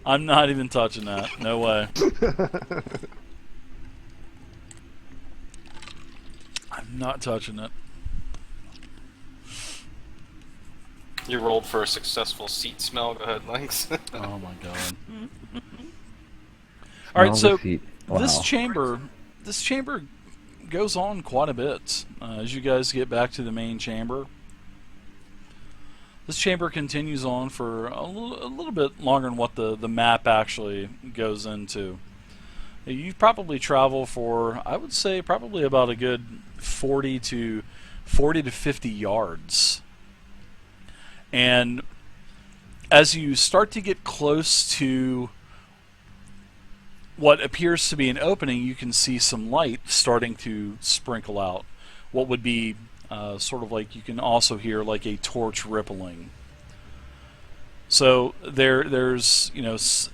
I'm not even touching that. No way. I'm not touching it. You rolled for a successful seat smell. Go ahead, Lynx. Oh my god. All right, Smell the so feet. this Wow. chamber goes on quite a bit as you guys get back to the main chamber. This chamber continues on for a little bit longer than what the map actually goes into. You probably travel for, I would say, probably about a good 40 to 50 yards. And as you start to get close to what appears to be an opening, you can see some light starting to sprinkle out. What would be sort of like, you can also hear like a torch rippling. So there's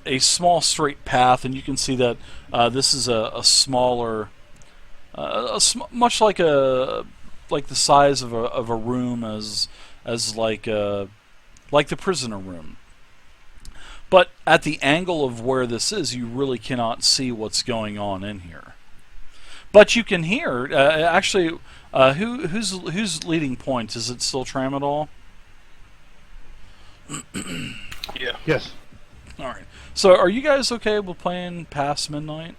a small straight path, and you can see that this is a smaller, much like the size of a room as like the prisoner room. But at the angle of where this is, you really cannot see what's going on in here. But you can hear actually. Who's leading point? Is it still Tramadol? Yeah. Yes. All right. So, are you guys okay with playing past midnight?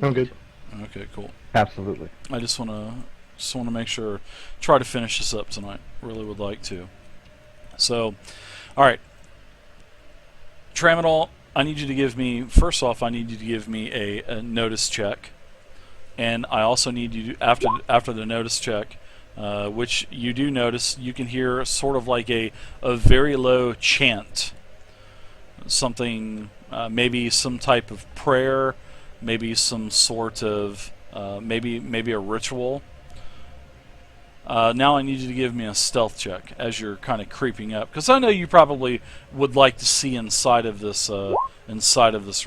I'm good. Okay, cool. Absolutely. I just want to make sure, try to finish this up tonight. Really would like to. So, all right. Tramadol, I need you to give me, first off, I need you to give me a notice check. And I also need you to, after the notice check, which you do notice, you can hear sort of like a very low chant. Something, maybe some type of prayer, maybe some sort of, maybe a ritual. Now I need you to give me a stealth check as you're kind of creeping up, because I know you probably would like to see inside of this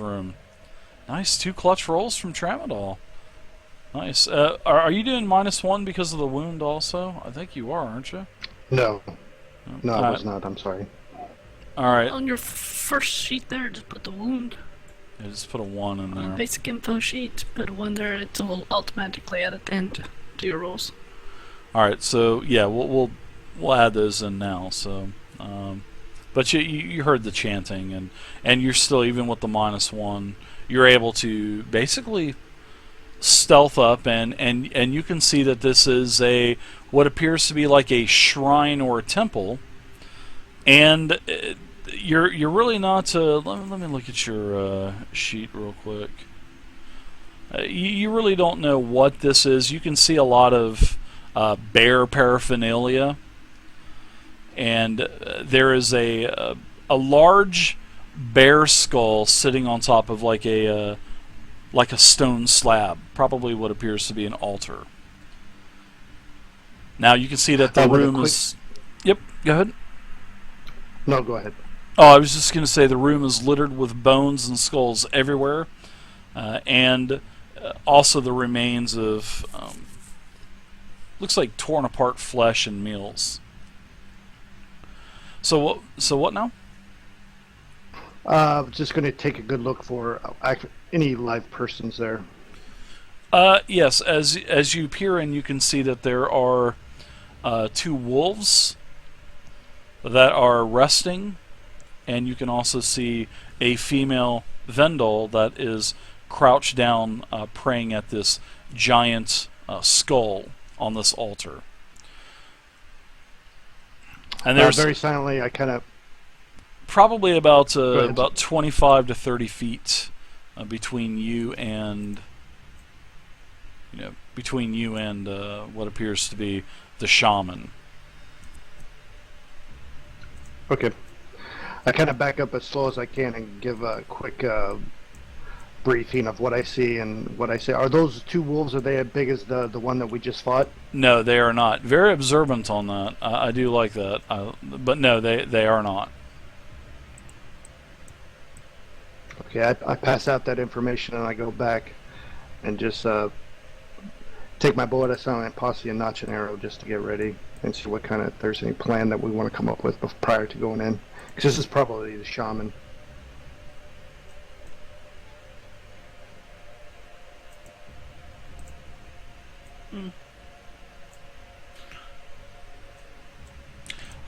room. Nice, 2 clutch rolls from Tramadol. Nice. Are you doing -1 because of the wound also? I think you are, aren't you? No. No, I Alright. was not. I'm sorry. Alright. On your first sheet there, just put the wound. Yeah, just put a 1 in On the there. basic info sheet, put one there. It will automatically add at end to your rolls. Alright, so yeah, we'll add those in now. So, but you heard the chanting, and you're still, even with the -1, you're able to basically stealth up, and you can see that this is what appears to be like a shrine or a temple, and you're really not. Let me look at your sheet real quick. You really don't know what this is. You can see a lot of bear paraphernalia, and there is a large bear skull sitting on top of like a stone slab, probably what appears to be an altar. Now you can see that the room is. Yep, go ahead. No, go ahead. Oh, I was just going to say the room is littered with bones and skulls everywhere, and also the remains of looks like torn apart flesh and meals. So what now? Just going to take a good look for any live persons there. Yes, as you peer in, you can see that there are 2 wolves that are resting, and you can also see a female Vendahl that is crouched down, praying at this giant skull on this altar. And there's Very silently, I kind of... probably about 25 to 30 feet between you and what appears to be the shaman. Okay. I kind of back up as slow as I can and give a quick briefing of what I see and what I say. Are those 2 wolves, are they as big as the one that we just fought? No, they are not. Very observant on that. I do like that. But no, they are not. Okay, I pass out that information and I go back and just take my bullet at silent posse and notch an arrow just to get ready and see what kind of, if there's any plan that we want to come up with prior to going in. This is probably the shaman.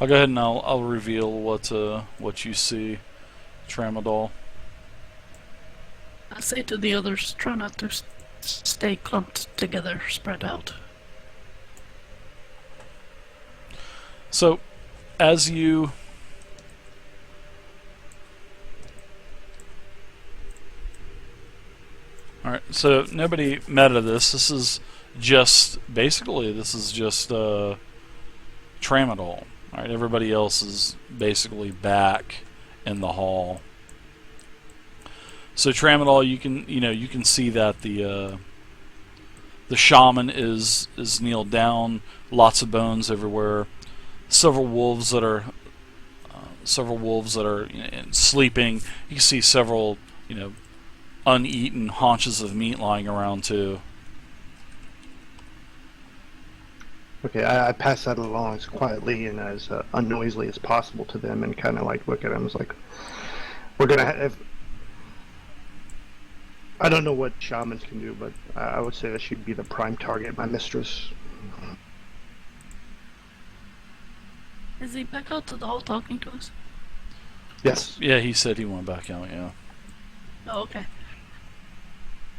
I'll go ahead and I'll reveal what you see, Tramadol. I say to the others, try not to stay clumped together, spread out. So, as you Alright, so nobody meta this. This is just Tramadol. Alright, everybody else is basically back in the hall. So Tramadol, you can see that the shaman is kneeled down, lots of bones everywhere. Several wolves that are sleeping. You can see several uneaten haunches of meat lying around too. Okay, I pass that along as quietly and as unnoisily as possible to them, and kind of like look at them as like, we're gonna have. I don't know what shamans can do, but I would say that she'd be the prime target, my mistress. Is he back out to the hall talking to us? Yes. Yeah, he said he went back out. Yeah. Oh, okay.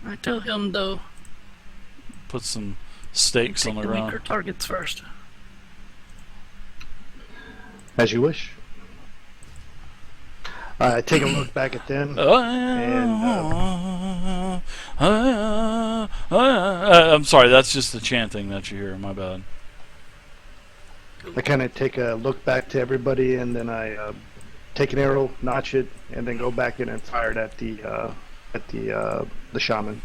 I tell him though. Put some stakes on the Take the weaker ground. targets first. As you wish. Take a look back at them. I'm sorry, that's just the chanting that you hear. My bad. I kind of take a look back to everybody, and then I take an arrow, notch it, and then go back in and fire it at the shaman.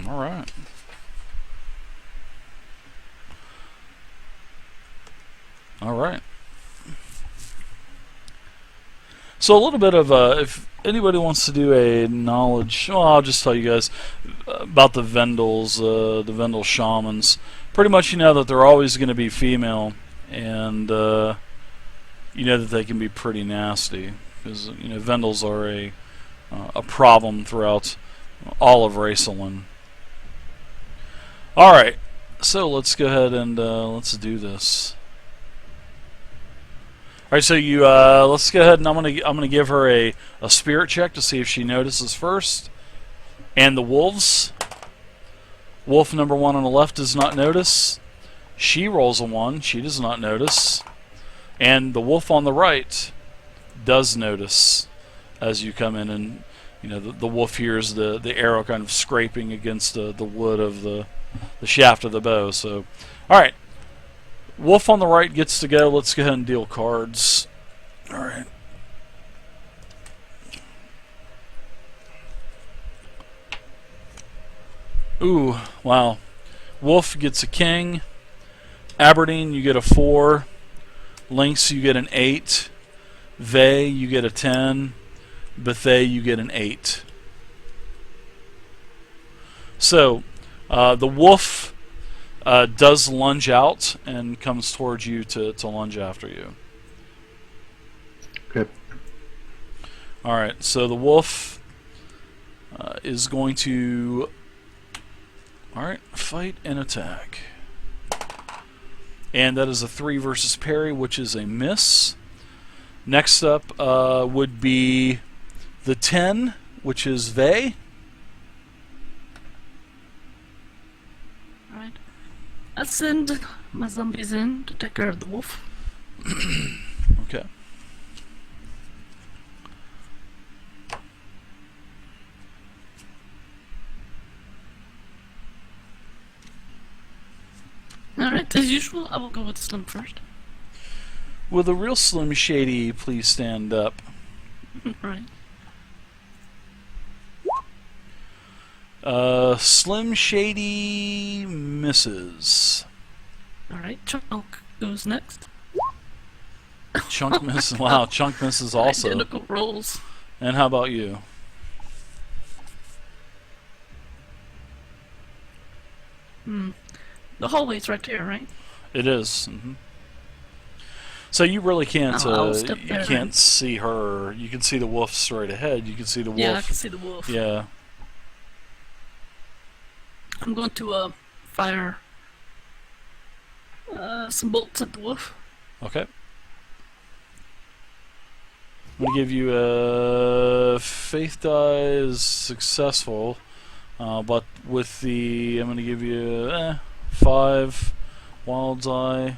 All right. All right. So a little bit of if anybody wants to do a knowledge, well, I'll just tell you guys about the Vendahls, the Vendahls shamans. Pretty much, you know that they're always going to be female, and you know that they can be pretty nasty because Vendahls are a problem throughout all of Raceland. All right, so let's go ahead and let's do this. All right, so you let's go ahead and I'm gonna give her a spirit check to see if she notices first. And the wolves, wolf number 1 on the left does not notice. She rolls a 1. She does not notice. And the wolf on the right does notice as you come in, and the wolf hears the arrow kind of scraping against the wood of the shaft of the bow. So, all right. Wolf on the right gets to go. Let's go ahead and deal cards. All right. Ooh, wow. Wolf gets a king. Aberdeen, you get a 4. Lynx, you get an 8. Vey, you get a 10. Bethay, you get an 8. So, the wolf does lunge out and comes towards you to lunge after you. Okay. Alright, so the wolf is going to fight and attack. And that is a 3 versus parry, which is a miss. Next up would be the 10, which is Vey. Alright. I send my zombies in to take care of the wolf. Okay. Alright, as usual, I will go with Slim first. Will the real Slim Shady please stand up? Right. Slim Shady misses. Alright, Chunk goes next. Chunk misses. Wow, Chunk misses also. Identical rolls. And how about you? The hallway's right here, right? It is. So you really can't I'll step you there can't then. see her. You can see the wolf straight ahead. You can see the wolf. Yeah, I can see the wolf. Yeah. I'm going to fire some bolts at the wolf. Okay. I'm gonna give you a faith die is successful, but with the I'm gonna give you 5 wild die.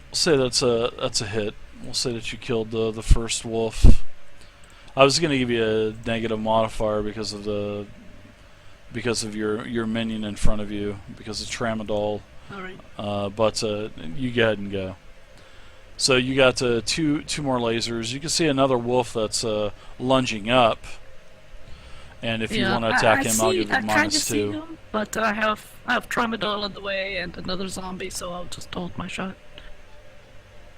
We'll say that's a hit. We'll say that you killed the first wolf. I was gonna give you a negative modifier because of your minion in front of you because of Tramadol. All right. But you go ahead and go. So you got two more lasers. You can see another wolf that's lunging up. And if you want to attack him, I'll give you I kind of -2. see him, but I have Tramadol in the way and another zombie, so I'll just hold my shot.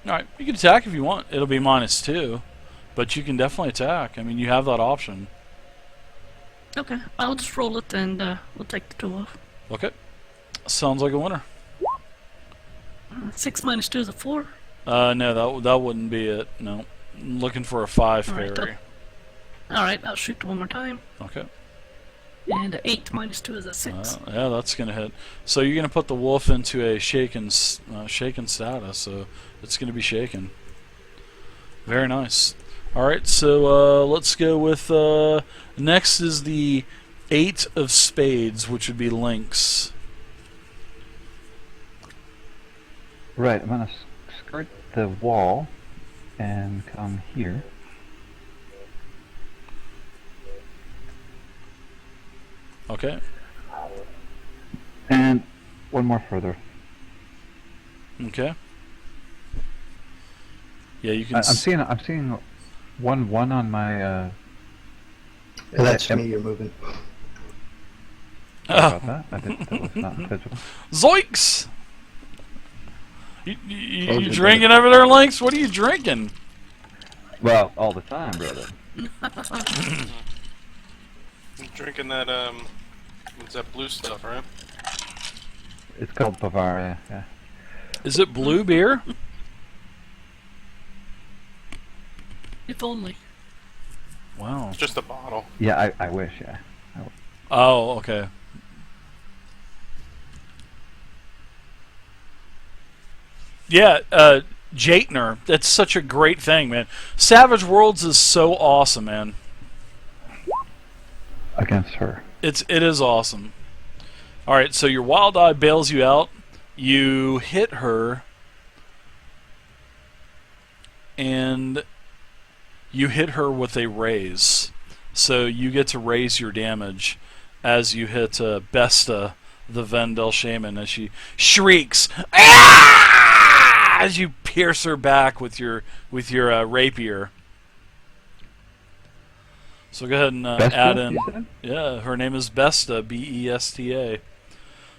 All right, you can attack if you want. It'll be -2, but you can definitely attack. I mean, you have that option. Okay, I'll just roll it and we'll take the 2 off. Okay, sounds like a winner. 6 minus 2 is a 4. No, that wouldn't be it. No, I'm looking for a 5 All right, parry. Alright, I'll shoot one more time. Okay. And 8 minus 2 is a 6. Yeah, that's gonna hit. So you're gonna put the wolf into a shaken status. So it's gonna be shaken. Very nice. All right, so let's go with next is the 8 of spades, which would be Lynx. Right, I'm gonna skirt the wall and come here. Okay. And one more further. Okay. Yeah, you can. I'm seeing 1-1 on my. That's me. You're moving. Sorry about that. That was not visible. Zoinks! You Told you, drinking over there, Lynx? What are you drinking? Well, all the time, brother. I'm drinking that what's that blue stuff, right? It's called Bavaria. Yeah. Is it blue beer? If only. Wow. It's just a bottle. Yeah, I wish. Yeah. Oh, okay. Yeah, Jaitner. That's such a great thing, man. Savage Worlds is so awesome, man. Against her. It is awesome. All right, so your Wild Eye bails you out. You hit her, and you hit her with a raise. So you get to raise your damage as you hit Besta, the Vendahls Shaman, as she shrieks "Ah!" as you pierce her back with your rapier. So go ahead and Besta, add in. you said? Yeah, her name is Besta, Besta.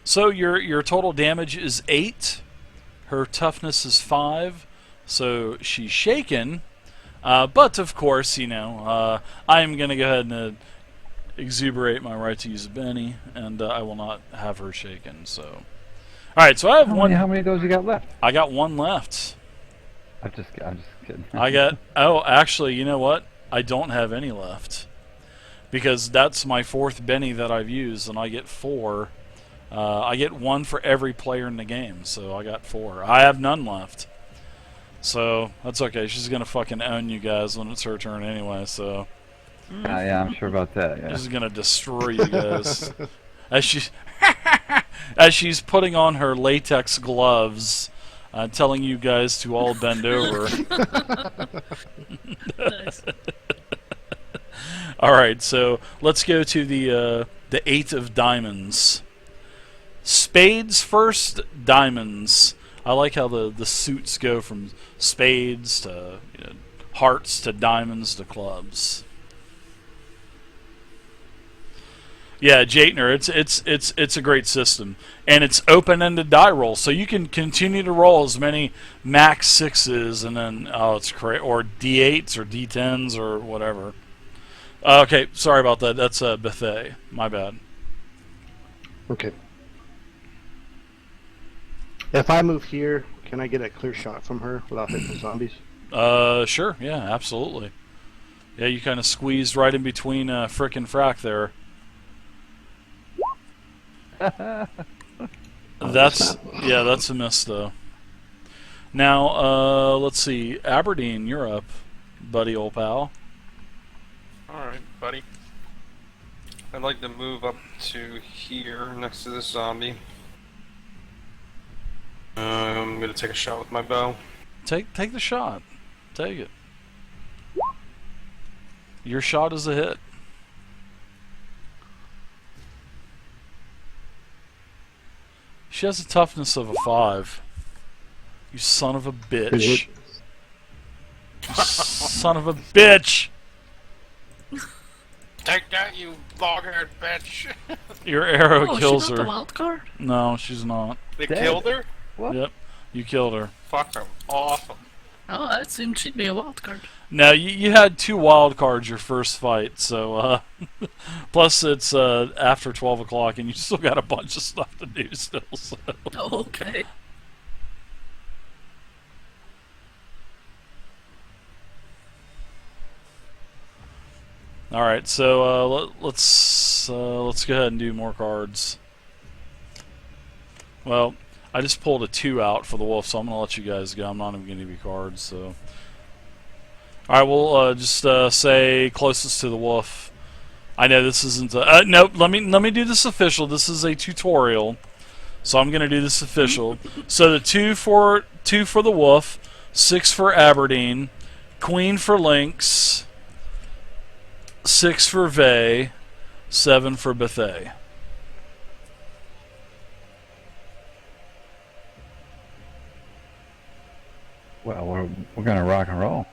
So your total damage is 8. Her toughness is 5. So she's shaken. But of course, you know, I am going to go ahead and exuberate my right to use a Benny, and I will not have her shaken. So, all right. So I have one. How many of those you got left? I got 1 left. I'm just kidding. I got. Oh, actually, you know what? I don't have any left because that's my 4th Benny that I've used, and I get 4. I get 1 for every player in the game, so I got 4. I have none left. So that's okay. She's gonna fucking own you guys when it's her turn anyway. So Yeah, I'm sure about that. Yeah. she's gonna destroy you guys as she's putting on her latex gloves, telling you guys to all bend over. Nice. All right, so let's go to the 8 of diamonds. Spades first, diamonds. I like how the suits go from spades to hearts to diamonds to clubs. Yeah, Jaitner, it's a great system, and it's open-ended die roll, so you can continue to roll as many max 6s, and then or D8s or D10s or whatever. Okay, sorry about that. That's Bethay. My bad. Okay. If I move here, can I get a clear shot from her without hitting the zombies? Sure. Yeah, absolutely. Yeah, you kind of squeezed right in between Frick and Frack there. That's a miss though. Now, let's see. Aberdeen, you're up, buddy, old pal. Alright, buddy. I'd like to move up to here next to this zombie. I'm gonna take a shot with my bow. Take the shot. Take it. Your shot is a hit. She has a toughness of a 5. You son of a bitch. You son of a bitch! Take that, you log-haired bitch! Your arrow Oh, kills she's not her. the wild card? No, she's not. They Dead. killed her? What? Yep, you killed her. Fuck them. Awesome. Oh, I assumed she'd be a wild card. Now, you had 2 wild cards your first fight, so, plus it's after 12 o'clock and you still got a bunch of stuff to do still, so. Oh, okay. Alright, so let's go ahead and do more cards. Well, I just pulled a 2 out for the wolf, so I'm going to let you guys go. I'm not even going to give you cards, so. Alright, we'll just say closest to the wolf. I know this isn't a... nope, let me do this official. This is a tutorial, so I'm going to do this official. So the 2 for the wolf, 6 for Aberdeen, Queen for Lynx, 6 for Vey, 7 for Bethay. Well, we're gonna rock and roll.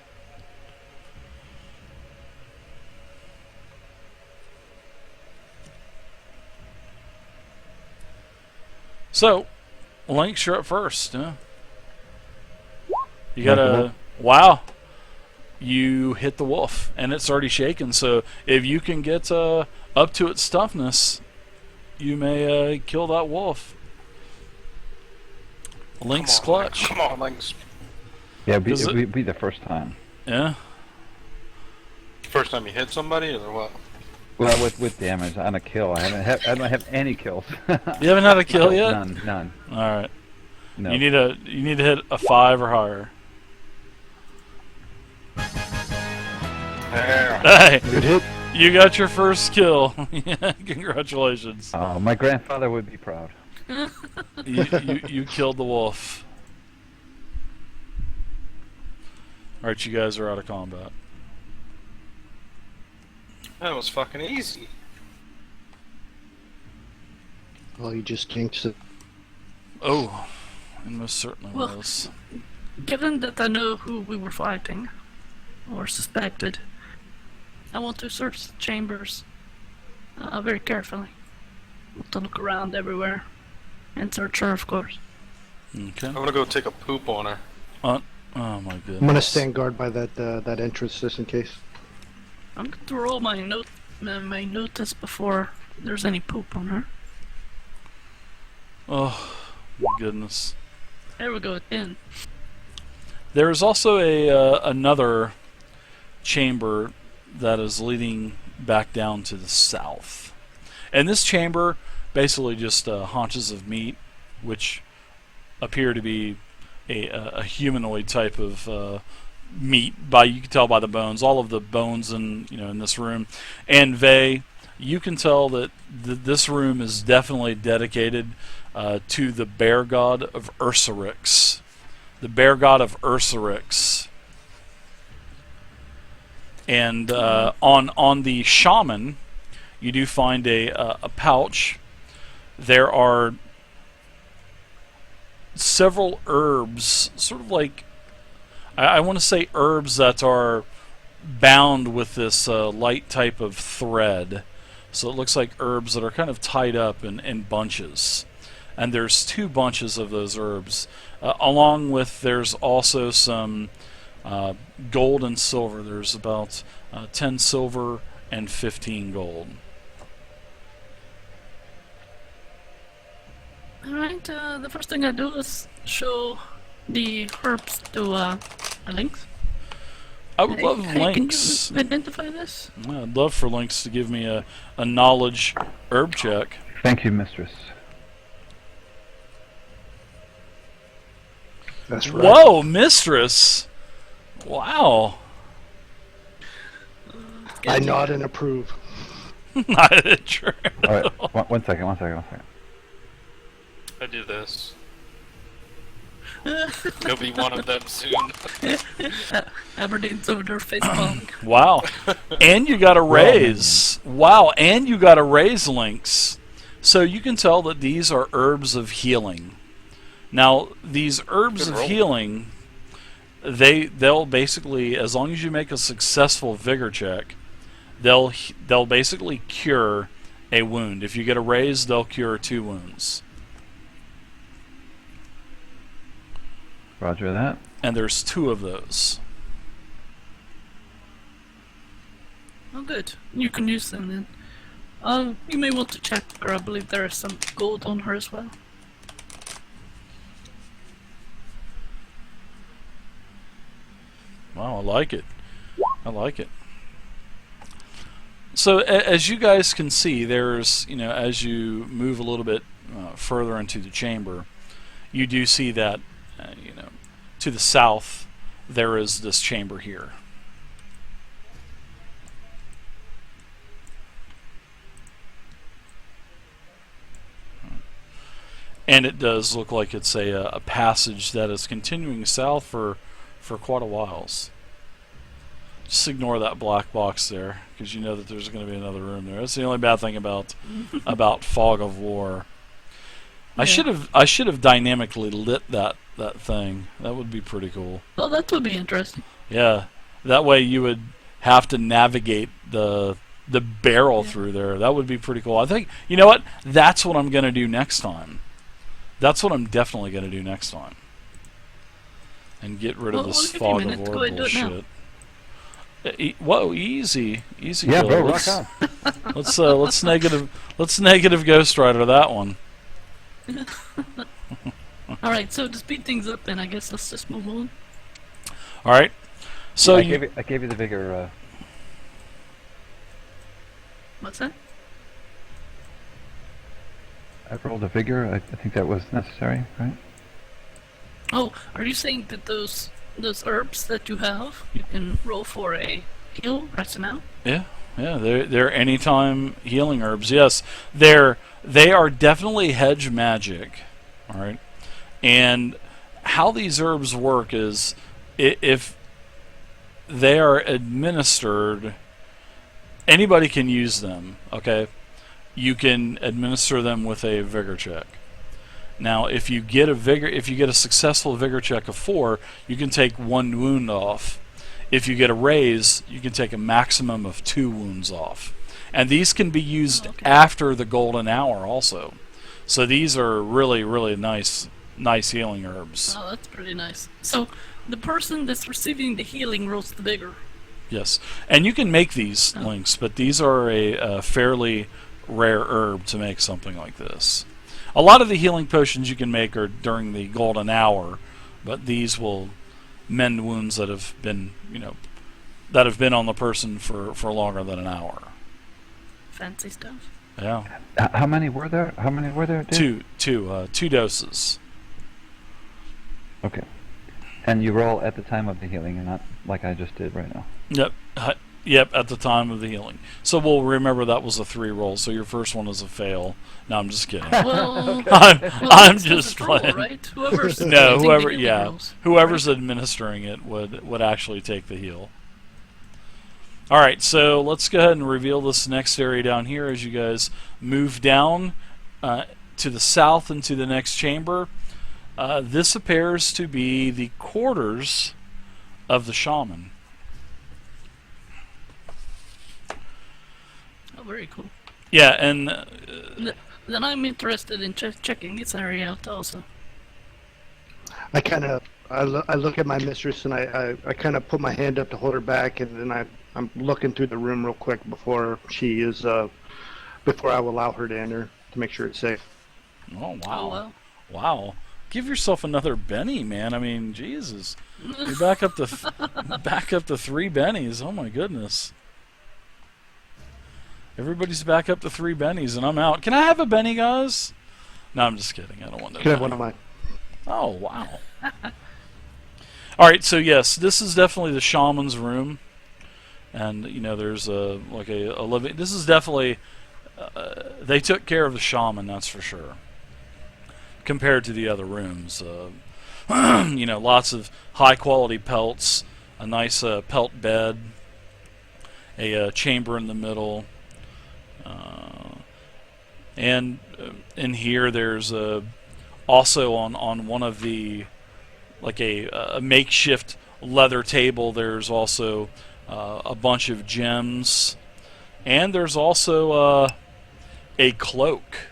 So, Lynx, you're up first. Yeah. You gotta... Wow. You hit the wolf, and it's already shaken, so if you can get up to its toughness, you may kill that wolf. Lynx Come on, clutch. Come on, Lynx. Yeah, Does it'll be the first time. Yeah. First time you hit somebody, or what? Well, with damage on a kill, I don't have any kills. You haven't had a kill yet? None. All right. No. You need to hit a 5 or higher. Yeah. Hey, Good hit. you got your first kill. Yeah, congratulations. Oh, my grandfather would be proud. You killed the wolf. All right, you guys are out of combat. That was fucking easy. Well, you just jinxed it. Oh, it most certainly Well- was. Given that I know who we were fighting, or suspected, I want to search the chambers very carefully. I want to look around everywhere and search her, of course. Okay. I'm gonna go take a poop on her. Oh my goodness. I'm gonna stand guard by that entrance just in case. I'm going to roll my notice before there's any poop on her. Oh my goodness. There we go, in. There is also another chamber that is leading back down to the south, and this chamber basically just haunches of meat, which appear to be a humanoid type of meat. You can tell by the bones, all of the bones in this room. And Vey, you can tell that this room is definitely dedicated to the bear god of Ursurix. The bear god of Ursurix. And on the shaman, you do find a pouch. There are several herbs, sort of like, I want to say herbs that are bound with this light type of thread. So it looks like herbs that are kind of tied up in bunches. And there's 2 bunches of those herbs. Along with, there's also some gold and silver. There's about 10 silver and 15 gold. Alright, the first thing I do is show the herbs to Lynx. I would love Hey, Lynx. can you identify this? I'd love for Lynx to give me a knowledge herb check. Thank you, mistress. That's right. Whoa, mistress! Wow. I nod and approve. True. Alright, one second. I do this. You'll be one of them soon. Aberdeen's over there face palming. Wow. And you got a raise. Wow, and you got a raise, Lynx. So you can tell that these are herbs of healing. Now, these herbs Good of roll. healing, they'll basically, as long as you make a successful vigor check, they'll basically cure a wound. If you get a raise, they'll cure 2 wounds. Roger that. And there's 2 of those. Oh, good. You can use them then. You may want to check her. I believe there is some gold on her as well. Wow, I like it. I like it. So as you guys can see, there's, as you move a little bit further into the chamber, you do see that, to the south, there is this chamber here. And it does look like it's a passage that is continuing south for quite a while. Just ignore that black box there, because you know that there's going to be another room there. That's the only bad thing about Fog of War. Yeah. I should have dynamically lit that thing. That would be pretty cool. Well, that would be interesting. Yeah, that way you would have to navigate the barrel Yeah. through there. That would be pretty cool. I think, you know what? That's what I'm going to do next time. That's what I'm definitely going to do next time. And get rid of Well, this we'll give you a Fog of minute to War go ahead and do it now. bullshit. Whoa, easy Yeah, kill. bro, rock on. Let's negative Ghost Rider that one. Alright, so to speed things up then, I guess let's just move on. All right. So Yeah, I gave you the vigor. What's that? I rolled a vigor. I think that was necessary, right? Oh, are you saying that those herbs that you have, you can roll for a heal right now? yeah, they're anytime healing herbs. Yes, they are definitely hedge magic. All right, and how these herbs work is if they are administered, anybody can use them. Okay, you can administer them with a vigor check. Now, if you get a successful vigor check of 4, you can take 1 wound off. If you get a raise, you can take a maximum of 2 wounds off. And these can be used after the golden hour also. So these are really, really nice healing herbs. Oh, that's pretty nice. So, the person that's receiving the healing rolls the vigor. Yes. And you can make these links, but these are a fairly rare herb to make something like this. A lot of the healing potions you can make are during the golden hour, but these will mend wounds that have been, on the person for longer than an hour. Fancy stuff. Yeah. How many were there? Dude? Two doses. Okay. And you roll at the time of the healing, and not like I just did right now. Yep. Yep, at the time of the healing. So we'll remember that was a 3 roll, so your first one is a fail. No, I'm just kidding. Well, I'm just roll, playing. right? Whoever's No, using whoever, the healing yeah, rolls. whoever's administering it would actually take the heal. All right, so let's go ahead and reveal this next area down here as you guys move down to the south into the next chamber. This appears to be the quarters of the shaman. Oh, very cool. Yeah, and Then I'm interested in checking this area out also. I look at my mistress and I kind of put my hand up to hold her back, and then I'm looking through the room real quick before I will allow her to enter to make sure it's safe. Oh Oh wow, well. wow! Give yourself another Benny, man. I mean, Jesus, you're back up to back up to 3 bennies. Oh my goodness. Everybody's back up to 3 bennies, and I'm out. Can I have a Benny, guys? No, I'm just kidding. I don't want no You can have Benny. one of mine. Oh, wow. All right, so yes, this is definitely the Shaman's Room. And, you know, there's like a living... This is definitely... they took care of the shaman, that's for sure. Compared to the other rooms. You know, lots of high-quality pelts, a nice pelt bed, a chamber in the middle... and in here, there's also on one of the like a makeshift leather table. There's also a bunch of gems, and there's also a cloak.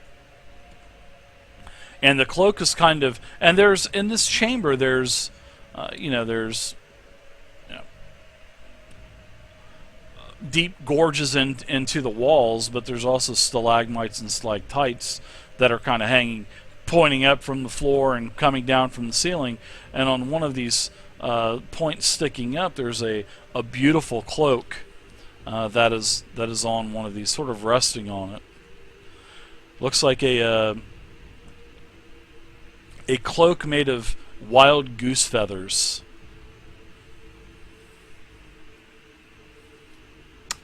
And the cloak is kind of there's in this chamber. There's there's deep gorges into the walls, but there's also stalagmites and stalactites that are kind of hanging, pointing up from the floor and coming down from the ceiling. And on one of these points sticking up, there's a beautiful cloak that is on one of these, sort of resting on it. Looks like a cloak made of wild goose feathers.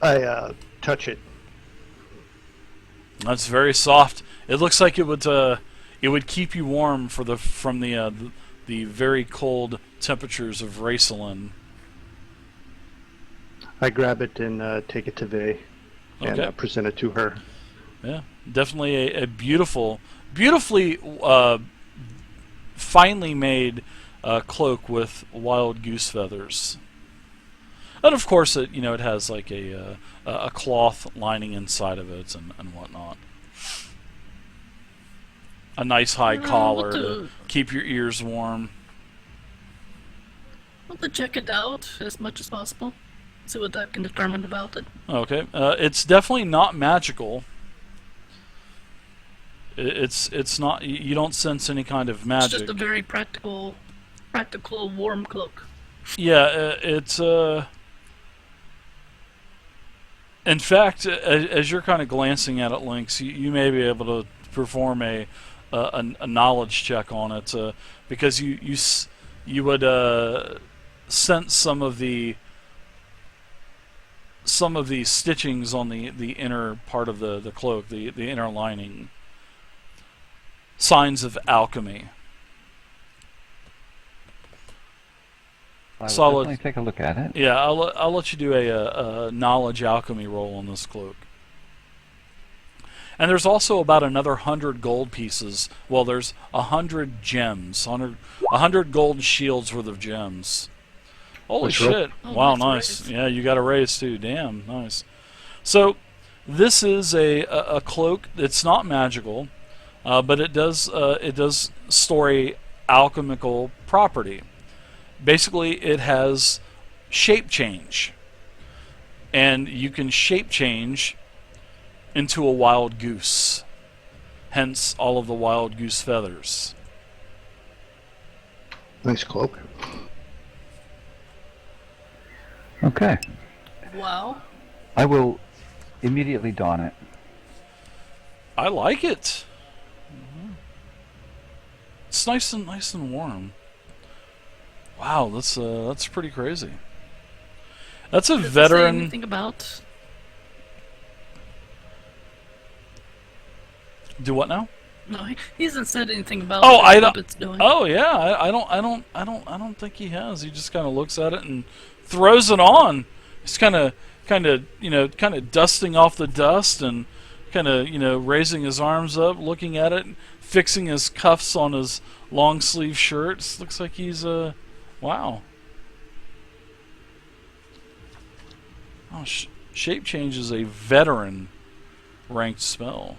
I touch it. That's very soft. It looks like it would keep you warm from the very cold temperatures of Raceland. I grab it and take it to Vay and Okay. present it to her. Yeah, definitely a beautifully finely made cloak with wild goose feathers. And of course, it has like a cloth lining inside of it and whatnot. A nice high collar to keep your ears warm. I'll to check it out as much as possible. See what I can determine about it. Okay, it's definitely not magical. It's not. You don't sense any kind of It's magic. just a very practical warm cloak. Yeah, it's in fact, as you're kind of glancing at it, Lynx, you may be able to perform a knowledge check on it, because you would sense some of the stitchings on the inner part of the cloak, the inner lining. Signs of alchemy. I will Solid. definitely take a look at it. Yeah, I'll let you do a knowledge alchemy roll on this cloak. And there's also about another 100 gold pieces. Well, there's 100 gems, 100 gold shields worth of gems. Holy Let's roll. shit! Oh, Wow, nice nice. raise. Yeah, you got a raise too. Damn, nice. So, this is a cloak. It's not magical, but it does store a alchemical property. Basically, it has shape change, and you can shape change into a wild goose. Hence, all of the wild goose feathers. Nice cloak. Okay. Wow. I will immediately don it. I like it. It's nice and warm. Wow, that's pretty crazy. That's a Does it say veteran. anything about? Do what now? No, he hasn't said anything about Oh, what I don't. it's doing. Oh yeah, I don't think he has. He just kind of looks at it and throws it on. He's kind of dusting off the dust and kind of raising his arms up, looking at it, fixing his cuffs on his long sleeve shirts. Looks like he's wow. Oh, shape change is a veteran ranked spell.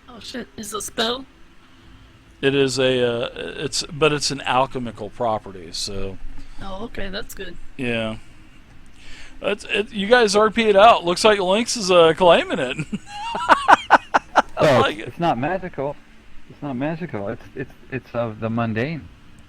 Oh shit! Is it a spell? It is but it's an alchemical property, so Oh, okay, that's good. yeah. You guys RP'd out. Looks like Lynx is claiming it. I Well, like it. it's not magical. It's not magical. It's of the mundane.